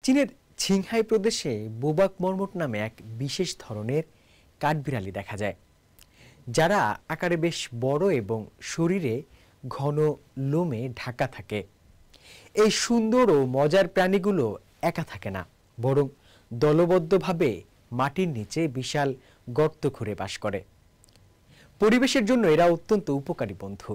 চীনের ছিংহাই প্রদেশে বোবাক মর্মট নামে এক বিশেষ ধরনের কাঠবিড়ালি দেখা যায়, যারা আকারে বেশ বড় এবং শরীরে ঘন লোমে ঢাকা থাকে। এই সুন্দর ও মজার প্রাণীগুলো একা থাকে না, বরং দলবদ্ধভাবে মাটির নিচে বিশাল গর্ত খুঁড়ে বাস করে। পরিবেশের জন্য এরা অত্যন্ত উপকারী বন্ধু।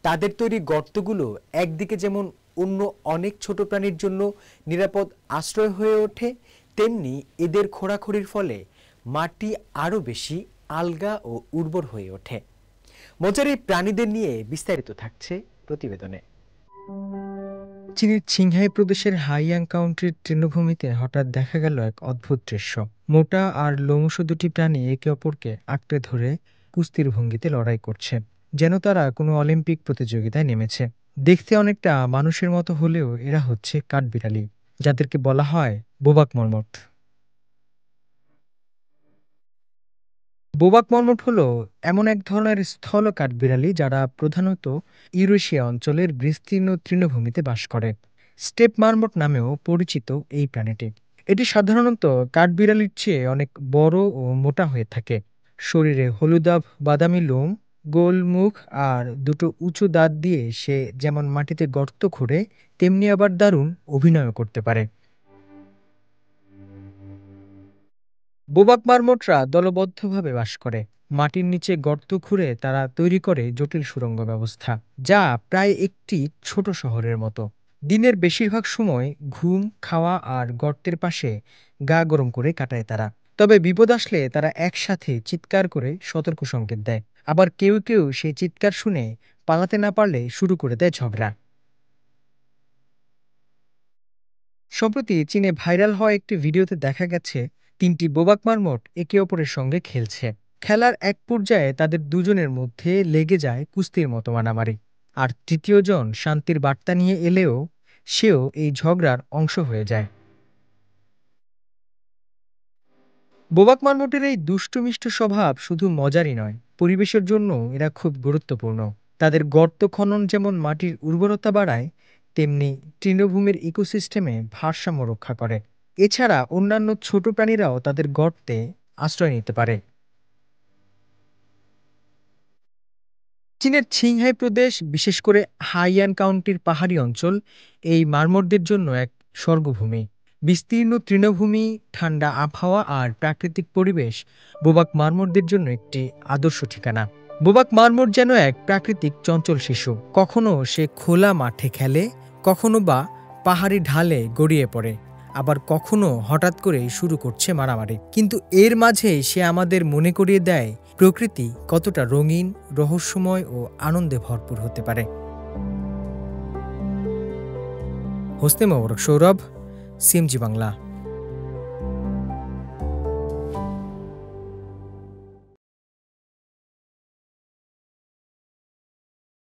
তাদের তৈরি গর্তগুলো একদিকে যেমন অন্য অনেক ছোট প্রাণীর জন্য নিরাপদ আশ্রয় হয়ে ওঠে, তেমনি এদের খোঁড়াখুড়ির ফলে মাটি আরও বেশি আলগা ও উর্বর হয়ে ওঠে। মজার এই প্রাণীদের নিয়ে বিস্তারিত থাকছে প্রতিবেদনে। চীনের ছিংহাই প্রদেশের হাইয়াং কাউন্টির তৃণভূমিতে হঠাৎ দেখা গেল এক অদ্ভুত দৃশ্য। মোটা আর লোমশ দুটি প্রাণী একে অপরকে আঁকড়ে ধরে কুস্তির ভঙ্গিতে লড়াই করছে, যেন তারা কোনো অলিম্পিক প্রতিযোগিতায় নেমেছে। দেখতে অনেকটা মানুষের মতো হলেও এরা হচ্ছে কাঠবিড়ালি, যাদেরকে বলা হয় বোবাক মর্মট। বোবাক মর্মট হলো এমন এক ধরনের স্থল কাঠবিড়ালি যারা প্রধানত ইউরেশিয়া অঞ্চলের বিস্তীর্ণ তৃণভূমিতে বাস করে। স্টেপ মার্মট নামেও পরিচিত এই প্রাণীটি। এটি সাধারণত কাঠবিড়ালির চেয়ে অনেক বড় ও মোটা হয়ে থাকে। শরীরে হলুদাভ বাদামি লোম, গোল মুখ আর দুটো উঁচু দাঁত দিয়ে সে যেমন মাটিতে গর্ত খোঁড়ে, তেমনি আবার দারুণ অভিনয় করতে পারে। বোবাক মার্মটরা দলবদ্ধভাবে বাস করে। মাটির নিচে গর্ত খুঁড়ে তারা তৈরি করে জটিল সুড়ঙ্গ ব্যবস্থা, যা প্রায় একটি ছোট শহরের মতো। দিনের বেশিরভাগ সময় ঘুম, খাওয়া আর গর্তের পাশে গা গরম করে কাটায় তারা। তবে বিপদ আসলে তারা একসাথে চিৎকার করে সতর্ক সংকেত দেয়। আবার কেউ কেউ সেই চিৎকার শুনে পালাতে না পারলে শুরু করে দেয় ঝগড়া। সম্প্রতি চীনে ভাইরাল হওয়া একটি ভিডিওতে দেখা গেছে তিনটি বোবাক মার্মট একে অপরের সঙ্গে খেলছে। খেলার এক পর্যায়ে তাদের দুজনের মধ্যে লেগে যায় কুস্তির মতো মারামারি, আর তৃতীয় জন শান্তির বার্তা নিয়ে এলেও সেও এই ঝগড়ার অংশ হয়ে যায়। বোবাক মার্মটের এই দুষ্টুমিষ্ট স্বভাব শুধু মজারই নয়, পরিবেশের জন্য এরা খুব গুরুত্বপূর্ণ। তাদের গর্ত খনন যেমন মাটির উর্বরতা বাড়ায়, তেমনি তৃণভূমির ইকোসিস্টেমে ভারসাম্য রক্ষা করে। এছাড়া অন্যান্য ছোট প্রাণীরাও তাদের গর্তে আশ্রয় নিতে পারে। চীনের ছিংহাই প্রদেশ, বিশেষ করে হাইয়ান কাউন্টির পাহাড়ি অঞ্চল, এই মার্মটদের জন্য এক স্বর্গভূমি। বিস্তীর্ণ তৃণভূমি, ঠান্ডা আবহাওয়া আর প্রাকৃতিক পরিবেশ বোবাক মার্মটদের জন্য একটি আদর্শ ঠিকানা। বোবাক মার্মট যেন এক প্রাকৃতিক চঞ্চল শিশু। কখনো সে খোলা মাঠে খেলে, কখনো বা পাহাড়ি ঢালে গড়িয়ে পড়ে, আবার কখনো হঠাৎ করে শুরু করছে মারামারি। কিন্তু এর মাঝে সে আমাদের মনে করিয়ে দেয় প্রকৃতি কতটা রঙিন, রহস্যময় ও আনন্দে ভরপুর হতে পারে। হোসনে মোবারক সৌরভ, সিএমজি বাংলা।